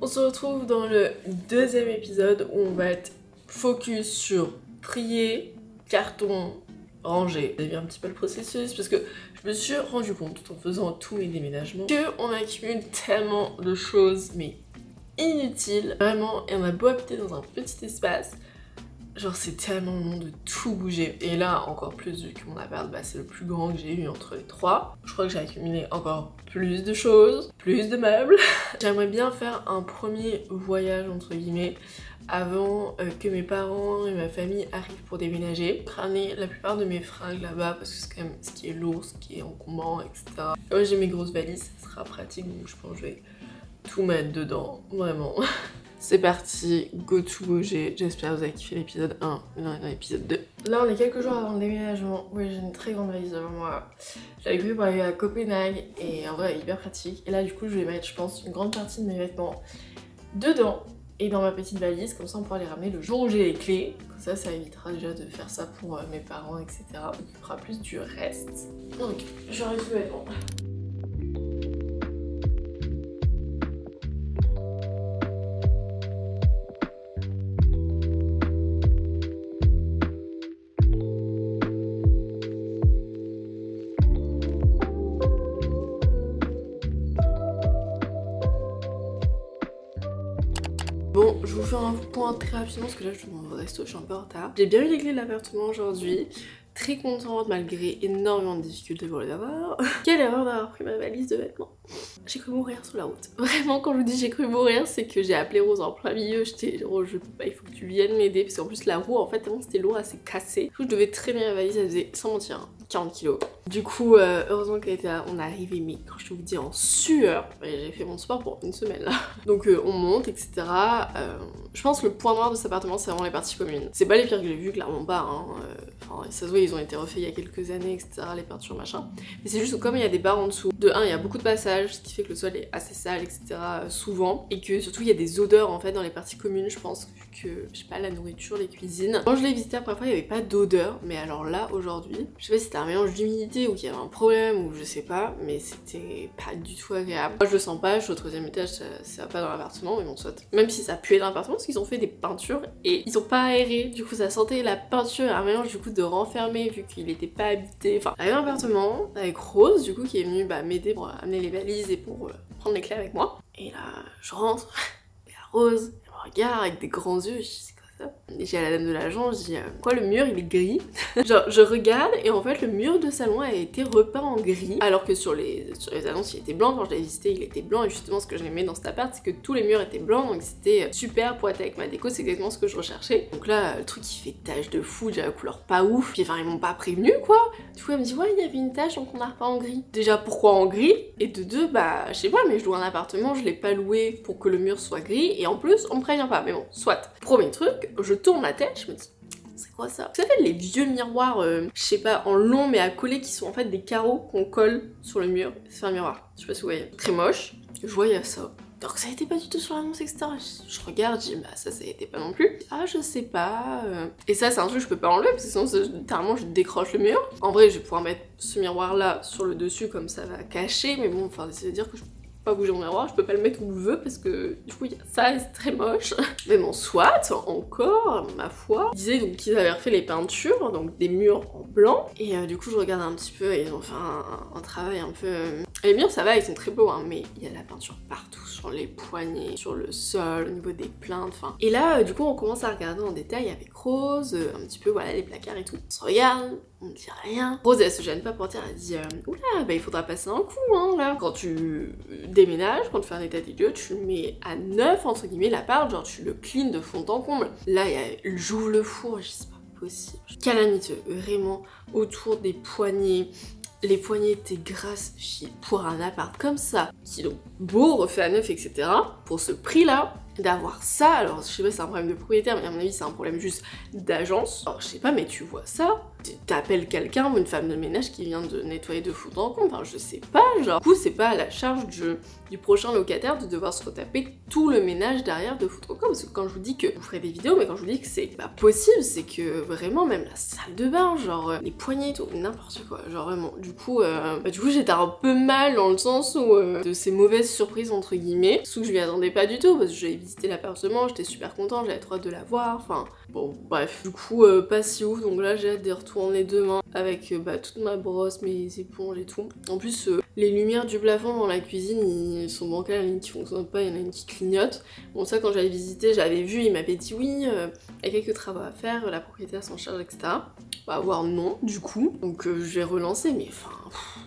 On se retrouve dans le deuxième épisode où on va être focus sur trier, carton, ranger. J'ai vu un petit peu le processus parce que je me suis rendu compte tout en faisant tous mes déménagements qu'on accumule tellement de choses mais inutiles. Vraiment, et on a beau habiter dans un petit espace, genre c'est tellement long de tout bouger. Et là encore plus vu que mon appart c'est le plus grand que j'ai eu entre les trois. Je crois que j'ai accumulé encore plus de choses, plus de meubles. J'aimerais bien faire un premier voyage entre guillemets avant que mes parents et ma famille arrivent pour déménager. Ramener la plupart de mes fringues là-bas parce que c'est quand même ce qui est lourd, ce qui est encombrant, etc. Moi j'ai mes grosses valises, ça sera pratique donc je pense que je vais tout mettre dedans, vraiment. C'est parti, go to bouger. J'espère que vous avez kiffé l'épisode 1, maintenant dans l'épisode 2. Là on est quelques jours avant le déménagement. Oui, j'ai une très grande valise devant moi. J'avais prévu pour aller à Copenhague et en vrai elle est hyper pratique. Et là du coup je vais mettre je pense une grande partie de mes vêtements dedans et dans ma petite valise, comme ça on pourra les ramener le jour où j'ai les clés. Comme ça évitera déjà de faire ça pour mes parents, etc. On occupera plus du reste. Donc j'aurai tout vêtements. Bon, je vous fais un point très rapidement parce que là je suis dans mon resto, je suis un peu en retard. J'ai bien eu les clés de l'appartement aujourd'hui. Très contente malgré énormément de difficultés pour les avoir. Quelle erreur d'avoir pris ma valise de vêtements. J'ai cru mourir sur la route. Vraiment quand je vous dis j'ai cru mourir, c'est que j'ai appelé Rose en plein milieu. J'étais oh je peux pas, il faut que tu viennes m'aider. Parce qu'en plus la roue en fait tellement c'était lourd, elle s'est cassée. Du coup je devais traîner la valise, elle faisait sans mentir 40 kilos. Du coup heureusement qu'elle était là, on est arrivé mais quand je vous dis en sueur. J'ai fait mon sport pour une semaine là. Donc on monte etc. Je pense que le point noir de cet appartement c'est vraiment les parties communes. C'est pas les pires que j'ai vu, clairement pas hein. Enfin, ça se voit ils ont été refaits il y a quelques années etc. Les peintures machin. Mais c'est juste que comme il y a des barres en dessous, de 1 il y a beaucoup de passages, ce qui fait que le sol est assez sale etc. Souvent. Et que surtout il y a des odeurs en fait dans les parties communes je pense vu que je sais pas la nourriture, les cuisines. Quand je l'ai visité la première fois il y avait pas d'odeur mais alors là aujourd'hui, je sais pas si c'était un mélange d'humidité ou qu'il y avait un problème ou je sais pas mais c'était pas du tout agréable. Moi je le sens pas, je suis au 3e étage, ça va pas dans l'appartement mais bon soit. Même si ça puait dans l'appartement parce qu'ils ont fait des peintures et ils ont pas aéré du coup ça sentait la peinture et un mélange du coup de renfermé vu qu'il était pas habité. Enfin j'avais un appartement avec Rose du coup qui est venue m'aider pour amener les valises et pour prendre les clés avec moi. Et là je rentre et la Rose elle me regarde avec des grands yeux, je dis et j'ai à la dame de l'agent, je dis quoi le mur il est gris. Genre je regarde et en fait le mur de salon a été repeint en gris alors que sur les annonces il était blanc. Quand je l'ai visité il était blanc et justement ce que j'aimais dans cet appart c'est que tous les murs étaient blancs donc c'était super pour être avec ma déco, c'est exactement ce que je recherchais. Donc là le truc il fait tache de fou, j'ai la couleur pas ouf, puis enfin ils m'ont pas prévenu quoi. Du coup elle me dit ouais il y avait une tache donc on a repeint en gris. Déjà pourquoi en gris et de deux bah je sais pas mais je loue un appartement, je l'ai pas loué pour que le mur soit gris et en plus on me prévient pas mais bon soit. Premier truc, je tourne la tête, je me dis c'est quoi ça? Vous savez les vieux miroirs, je sais pas, en long mais à coller qui sont en fait des carreaux qu'on colle sur le mur. C'est un miroir, je sais pas si vous voyez. Très moche, je voyais ça. Alors que ça était pas du tout sur l'annonce etc. Je regarde, je dis bah ça était pas non plus. Ah je sais pas. Et ça c'est un truc que je peux pas enlever parce que sinon littéralement je décroche le mur. En vrai je vais pouvoir mettre ce miroir là sur le dessus comme ça va cacher mais bon enfin ça veut dire que je pas bouger mon miroir, je peux pas le mettre où je veux parce que du coup il y a ça et c'est très moche. Mais bon soit, encore, ma foi. Ils disaient donc qu'ils avaient refait les peintures, donc des murs en blanc. Et du coup je regarde un petit peu et ils ont fait un travail un peu... Les murs ça va, ils sont très beaux hein, mais il y a de la peinture partout, sur les poignées, sur le sol, au niveau des plaintes, enfin... Et là du coup on commence à regarder en détail avec Rose, un petit peu voilà les placards et tout. On se regarde, on ne dit rien. Rose elle se gêne pas pour dire, elle dit oula bah il faudra passer un coup hein là. Quand tu déménages, quand tu fais un état des lieux, tu le mets à neuf entre guillemets l'appart, genre tu le clean de fond en comble. Là j'ouvre le four, je sais pas possible. Calamiteux, vraiment autour des poignées. Les poignées étaient grasses pour un appart comme ça, qui est donc beau, refait à neuf, etc. Pour ce prix-là, d'avoir ça, alors je sais pas si c'est un problème de propriétaire, mais à mon avis c'est un problème juste d'agence. Alors je sais pas, mais tu vois ça, T'appelles quelqu'un ou une femme de ménage qui vient de nettoyer de fond en comble, enfin je sais pas, genre. Du coup c'est pas à la charge du prochain locataire de devoir se retaper tout le ménage derrière de fond en comble, parce que quand je vous dis que vous ferez des vidéos, mais quand je vous dis que c'est pas possible, c'est que vraiment même la salle de bain, genre les poignées et tout, n'importe quoi, genre vraiment. Du coup j'étais un peu mal dans le sens où de ces mauvaises surprises entre guillemets, surtout que je m'y attendais pas du tout, parce que j'avais visité l'appartement, j'étais super contente, j'avais trop hâte de la voir, enfin bon bref. Du coup pas si ouf, donc là j'ai hâte d'y retourner demain avec toute ma brosse, mes éponges et tout. En plus les lumières du plafond dans la cuisine ils sont bancales, il y en a une qui fonctionne pas, il y en a une qui clignote. Bon ça quand j'avais visité, j'avais vu, il m'avait dit oui, il y a quelques travaux à faire, la propriétaire s'en charge, etc. Bah voir non du coup, donc je vais relancer, mais enfin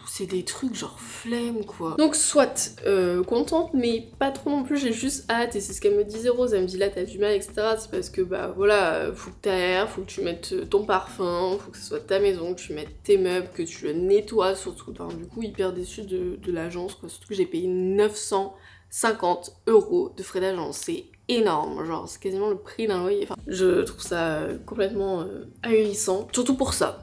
c'est des trucs genre flemme quoi. Donc soit contente mais pas trop non plus, j'ai juste hâte, et c'est ce qu'elle me disait Rose, elle me dit là t'as du mal etc, c'est parce que bah voilà, faut que t'aères, faut que tu mettes ton parfum, faut que ce soit ta maison, que tu mettes tes meubles, que tu le nettoies surtout. Enfin, du coup hyper déçue de l'agence quoi, surtout que j'ai payé 950 € de frais d'agence, c'est énorme, genre c'est quasiment le prix d'un loyer. Enfin, je trouve ça complètement ahurissant, surtout pour ça,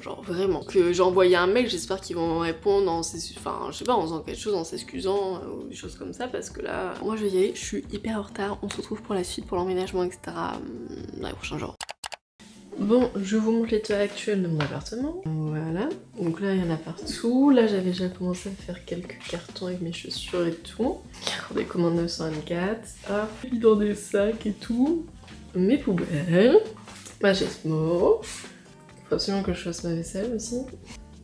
genre vraiment. Que j'ai envoyé un mail, j'espère qu'ils vont répondre en enfin je sais pas, en faisant quelque chose, en s'excusant ou des choses comme ça, parce que là, moi je vais y aller, je suis hyper en retard, on se retrouve pour la suite, pour l'emménagement etc. dans les prochains jours. Bon, je vous montre l'état actuel de mon appartement. Voilà, donc là il y en a partout. Là j'avais déjà commencé à faire quelques cartons avec mes chaussures et tout. Des commandes 924. Ah, dans des sacs et tout. Mes poubelles. Ma Gesmo. Faut absolument que je fasse ma vaisselle aussi.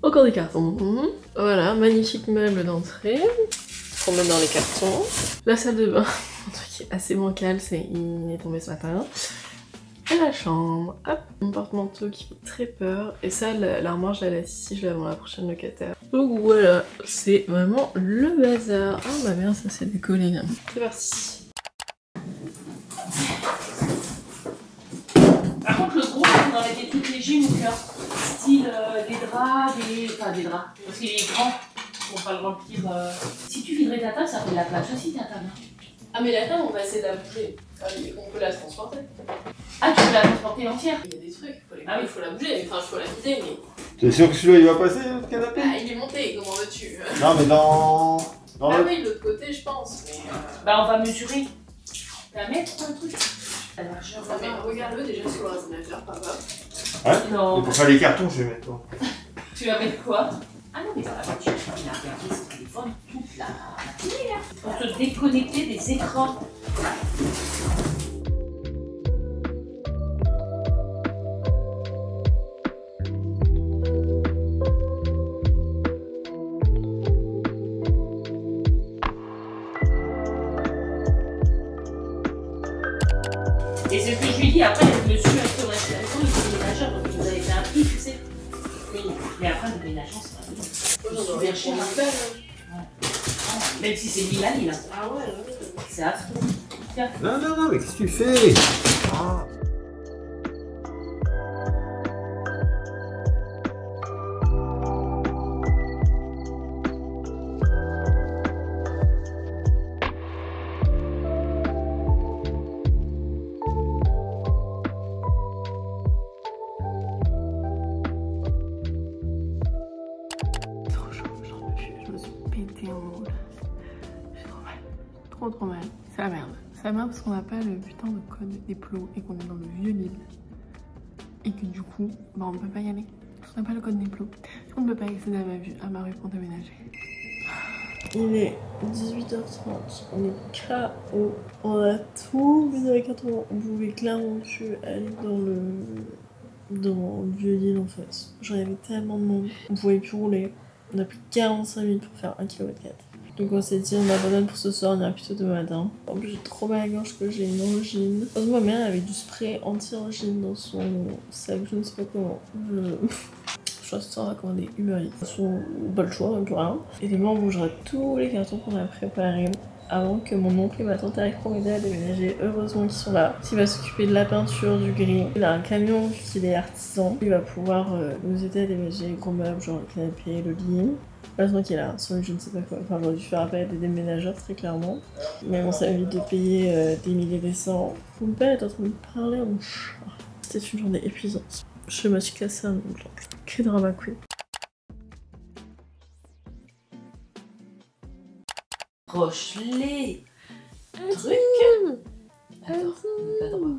Encore des cartons. Voilà, magnifique meuble d'entrée. Qu'on met dans les cartons. La salle de bain, un truc qui est assez bancal, il est tombé ce matin. Et la chambre, hop, mon porte-manteau qui fait très peur. Et ça, l'armoire, je la laisse ici, je la vends à la prochaine locataire. Donc voilà, c'est vraiment le bazar. Ah bah merde, ça s'est décollé là. C'est parti. Par contre, le gros, on en mettait toutes les gyms ou cœur. Style des draps, enfin des draps. Parce qu'il est grand, pour pas le remplir. Si tu viderais ta table, ça fait de la place aussi ta table. Ah mais la table, on va essayer de la bouger. On peut la transporter. Ah, tu veux la transporter entière? Il y a des trucs, il faut la bouger, enfin il faut la vider, mais... T'es sûr que celui-là il va passer, le canapé? Ah il est monté, comment veux-tu? Non mais dans ah oui, de l'autre côté je pense, mais... Bah on va mesurer. Tu vas mettre un truc? La largeur, mais regarde-le déjà sur le résonateur, papa. Ouais. Non. Et pour faire les cartons, je vais mettre toi. Tu vas mettre quoi? Ah non, mais dans la voiture, il a regardé son téléphone toute la matinée là. Pour se déconnecter des écrans. Et c'est ce que je lui dis, après, le monsieur a sur l'installation, il fait ménageur, donc il nous avait fait un prix, tu sais. Oui, mais après, le ménageur, c'est pas bien. J'en aurais cher. Même si c'est Milan, il a. Ah ouais, c'est affreux. Tiens. Non, mais qu'est-ce que tu fais? Ah. Trop mal. C'est la merde. C'est la merde parce qu'on n'a pas le putain de code des plots et qu'on est dans le vieux Lille. Et que du coup, bah on ne peut pas y aller. Parce qu'on n'a pas le code des plots. On ne peut pas accéder à ma rue pour déménager. Il est 18h30. On est KO. On a tout mis dans les cartons. On pouvait clairement plus aller dans le vieux Lille en fait. J'en avais tellement de monde. On pouvait plus rouler. On a plus 45 minutes pour faire 1,4 km. Donc on s'est dit on abandonne pour ce soir, on ira plutôt demain matin. En plus j'ai trop mal à la gorge que j'ai une angine. Heureusement ma mère avait du spray anti-angine dans son sac, je ne sais pas comment. Je pense qu'on va commander Uber Eats. De toute façon, pas le choix, plus rien. Et demain on bougera tous les cartons qu'on a préparés avant que mon oncle et ma tante arrivent pour m'aider à déménager. Heureusement qu'ils sont là. Il va s'occuper de la peinture, du gris. Il a un camion qui est artisan. Il va pouvoir nous aider à déménager les gros meubles, genre le canapé, le lit. Heureusement qu'il a un son, je ne sais pas quoi. Enfin, j'aurais dû faire appel à des déménageurs très clairement. Mais bon, ça évite de payer des milliers des cents. Mon père est en train de me parler en chat. C'était une journée épuisante. Je me suis cassé un ongle blanche. Que drama queen. Rochelet. Truc. Attends, pas droit.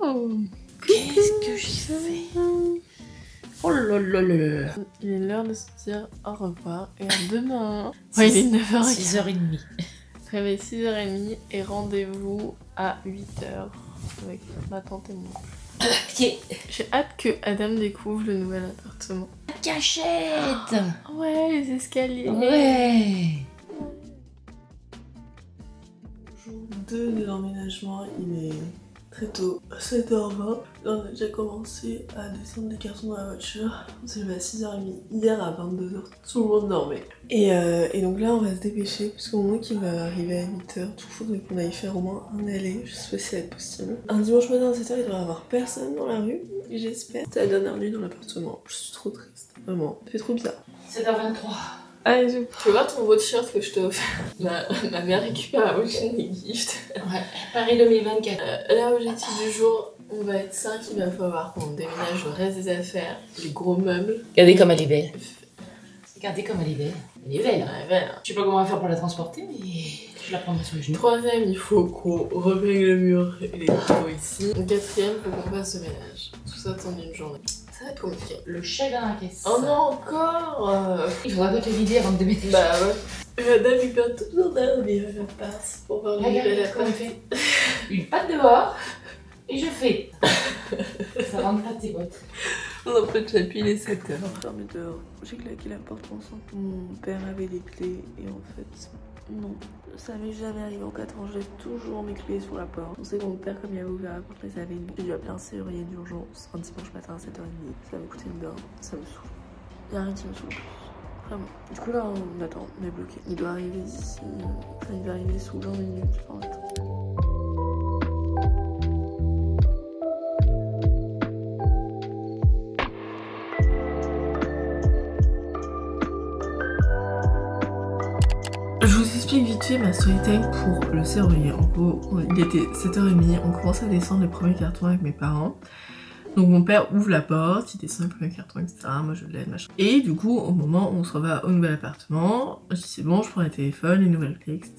Oh. Qu'est-ce que j'ai fait? Oh là là là là. Il est l'heure de se dire au revoir et à demain. Ouais, il est 9h15. 6h30. Réveil 6h30 et rendez-vous à 8h avec ma tante et mon oncle. Ok. J'ai hâte que Adam découvre le nouvel appartement. Cachette. Ouais, les escaliers. Ouais. Jour 2 de l'emménagement, il est très tôt, 7h20. Là, on a déjà commencé à descendre les cartons dans la voiture. On s'est levé à 6h30. Hier à 22h, tout le monde dormait. Et donc là, on va se dépêcher, parce qu'au moment qu'il va arriver à 8h, il faudrait qu'on aille faire au moins un aller. Je sais pas si ça va être possible. Un dimanche matin à 7h, il devrait y avoir personne dans la rue, j'espère. C'est la dernière nuit dans l'appartement. Je suis trop triste, vraiment. Ça fait trop bizarre. 7h23. Ah, tu peux voir ton beau t-shirt que je t'ai offert. Ma mère récupère la prochaine des gifts. Ouais, Paris 2024. L'objectif du jour, on va être 5, il va falloir qu'on déménage le reste des affaires, les gros meubles. Regardez comme elle est belle. Regardez comme elle est belle. Elle est belle. Ouais, belle. Je sais pas comment on va faire pour la transporter, mais je la prendrai sur les genoux. Troisième, il faut qu'on repeigne le mur et les poteaux ici. Quatrième, il faut qu'on fasse le ménage. Tout ça en une journée. Ça va être compliqué. Le chagrin à la caisse. Oh non, encore Il faudra que tu vider avant de déménager. Bah ouais. Madame, il perd toujours dormir à la passe pour voir le Regarde la comment on fait. Une patte dehors et je fais. Ça rentre pas de tes bottes. En fait, j'appuie les 7h. Fermé dehors. J'ai claqué la porte pensant que mon père avait les clés et en fait, non. Ça m'est jamais arrivé en 4 ans. Je laisse toujours mes clés sur la porte. On sait que mon père, comme il avait ouvert la porte, les avait mis. J'ai dû appeler un serrurier d'urgence un dimanche matin à 7h30. Ça m'a coûté une beurre. Ça me saoule. Y'a rien qui me saoule plus. Vraiment. Du coup, là, on attend. On est bloqué. Il doit arriver ici. Enfin, il va arriver sous 20 minutes. En fait. Je vous explique vite fait ma story time pour le serrurier. En gros, il était 7h30, on commence à descendre les premiers cartons avec mes parents. Donc mon père ouvre la porte, il descend les premiers cartons, etc. Moi je l'aide, machin. Et du coup, au moment où on se va au nouvel appartement, je dis c'est bon, je prends les téléphones, les nouvelles clés, etc.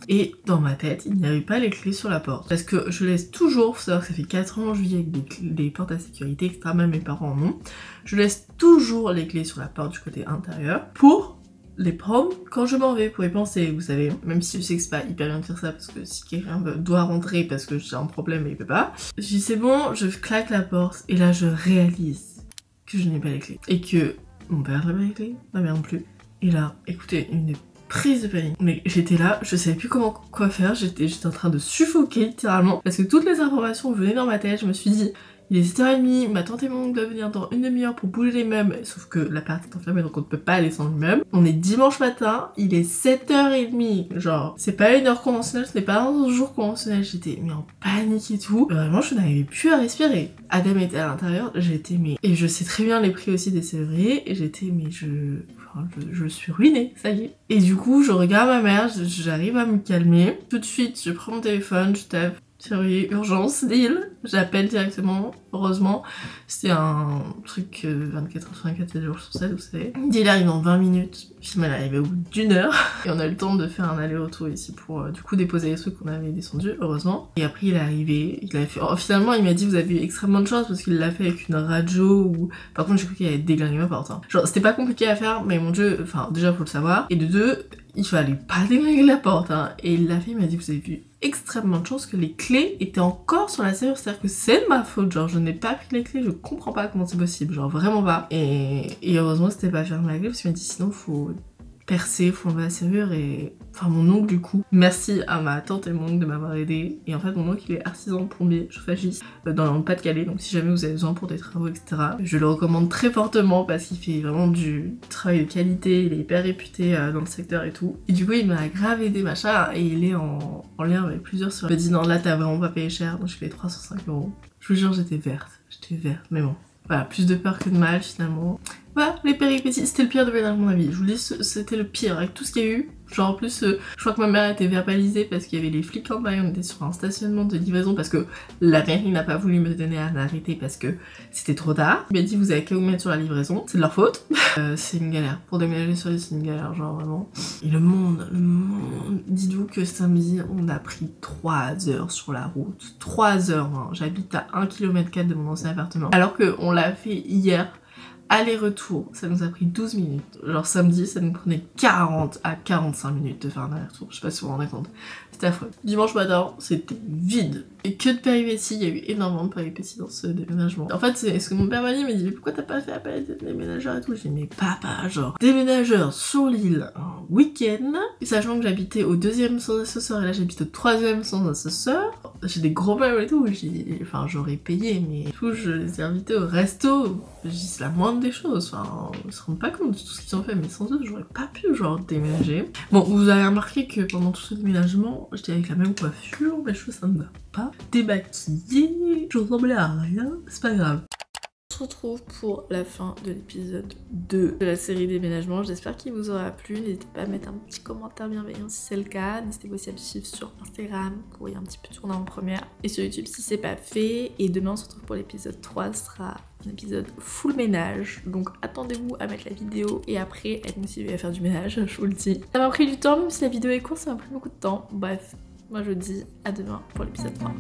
Et dans ma tête, il n'y avait pas les clés sur la porte. Parce que je laisse toujours, faut savoir que ça fait 4 ans que je vis avec des portes à sécurité, etc. Même mes parents en ont. Je laisse toujours les clés sur la porte du côté intérieur pour les prendre quand je m'en vais, pour y penser, vous savez, même si je sais que c'est pas hyper bien de faire ça parce que si quelqu'un doit rentrer parce que j'ai un problème et il peut pas, je dis c'est bon, je claque la porte et là je réalise que je n'ai pas les clés et que mon père n'a pas les clés, ma mère non plus. Et là, écoutez, une prise de panique. Mais j'étais là, je savais plus quoi faire, j'étais en train de suffoquer littéralement parce que toutes les informations venaient dans ma tête. Je me suis dit il est 7h30, ma tante et mon oncle doivent venir dans une demi-heure pour bouger les meubles, sauf que l'appart est enfermé donc on ne peut pas descendre les meubles. On est dimanche matin, il est 7h30, genre c'est pas une heure conventionnelle, ce n'est pas un jour conventionnel, j'étais mais en panique et tout. Vraiment je n'arrivais plus à respirer. Adam était à l'intérieur, j'étais mais... Et je sais très bien les prix aussi des serruriers, et j'étais mais je suis ruinée, ça y est. Et du coup je regarde ma mère, j'arrive à me calmer. Tout de suite je prends mon téléphone, je tape serrurier urgence, deal. J'appelle directement, heureusement. C'était un truc 24h/24, 7 jours sur 7, vous savez. Deal arrive en 20 minutes, finalement elle arrivait au bout d'une heure. Et on a eu le temps de faire un aller-retour ici pour du coup déposer les trucs qu'on avait descendus, heureusement. Et après il est arrivé, il avait fait... Oh, finalement il m'a dit vous avez eu extrêmement de chance parce qu'il l'a fait avec une radio ou... Par contre j'ai cru qu'il allait déglinguer ma porte. Hein. Genre c'était pas compliqué à faire, mais mon dieu, enfin déjà faut le savoir. Et de deux, il fallait pas déglinguer la porte. Hein. Et il l'a fait, il m'a dit vous avez vu extrêmement de chance que les clés étaient encore sur la serrure, c'est-à-dire que c'est de ma faute, genre je n'ai pas pris les clés, je comprends pas comment c'est possible, genre vraiment pas. Et heureusement c'était pas fermé la clé parce qu'il m'a dit sinon faut percer, faut enlever la serrure et... Enfin mon oncle du coup, merci à ma tante et mon oncle de m'avoir aidé. Et en fait mon oncle il est artisan plombier, chauffagiste dans le Pas-de-Calais, donc si jamais vous avez besoin pour des travaux etc, je le recommande très fortement parce qu'il fait vraiment du travail de qualité, il est hyper réputé dans le secteur et tout. Et du coup il m'a grave aidé machin et il est en lien avec plusieurs sur... Il m'a dit non là t'as vraiment pas payé cher, donc je paye 305 €. Je vous jure j'étais verte, mais bon. Voilà, plus de peur que de mal finalement. Voilà, les péripéties, c'était le pire déménagement de ma vie. Je vous dis, c'était le pire avec tout ce qu'il y a eu. Genre en plus, je crois que ma mère était verbalisée parce qu'il y avait les flics en bas, on était sur un stationnement de livraison parce que la mairie n'a pas voulu me donner à arrêter parce que c'était trop tard. Il m'a dit vous avez qu'à vous mettre sur la livraison, c'est de leur faute. C'est une galère, pour déménager sur l'île c'est une galère, genre vraiment. Et le monde, dites-vous que samedi on a pris 3 heures sur la route, 3 heures, hein. J'habite à 1,4 km de mon ancien appartement. Alors qu'on l'a fait hier. Aller-retour, ça nous a pris 12 minutes. Genre samedi, ça nous prenait 40 à 45 minutes de faire un aller-retour. Je sais pas si vous vous rendez compte. C'était affreux. Dimanche matin, c'était vide. Et que de péripéties, il y a eu énormément de péripéties dans ce déménagement. En fait, c'est ce que mon père m'a dit, il m'a dit mais pourquoi t'as pas fait appel à des déménageurs et tout. J'ai dit mais papa, genre déménageur sur l'île un week-end, sachant que j'habitais au 2e sans assesseur et là j'habite au 3e sans assesseur. J'ai des gros problèmes et tout, enfin j'aurais payé mais tout, je les ai invités au resto. Je dis c'est la moindre des choses, enfin ils se rendent pas compte de tout ce qu'ils ont fait mais sans eux j'aurais pas pu genre déménager. Bon vous avez remarqué que pendant tout ce déménagement j'étais avec la même coiffure, mes cheveux ça ne va pas, démaquillée, je ressemblais à rien, c'est pas grave. On se retrouve pour la fin de l'épisode 2 de la série déménagement. J'espère qu'il vous aura plu. N'hésitez pas à mettre un petit commentaire bienveillant si c'est le cas. N'hésitez pas aussi à me suivre sur Instagram pour y un petit peu tourner en première. Et sur YouTube si c'est pas fait. Et demain on se retrouve pour l'épisode 3. Ce sera un épisode full ménage. Donc attendez-vous à mettre la vidéo et après à être motivé à faire du ménage, je vous le dis. Ça m'a pris du temps, même si la vidéo est courte, ça m'a pris beaucoup de temps. Bref, moi je vous dis à demain pour l'épisode 3.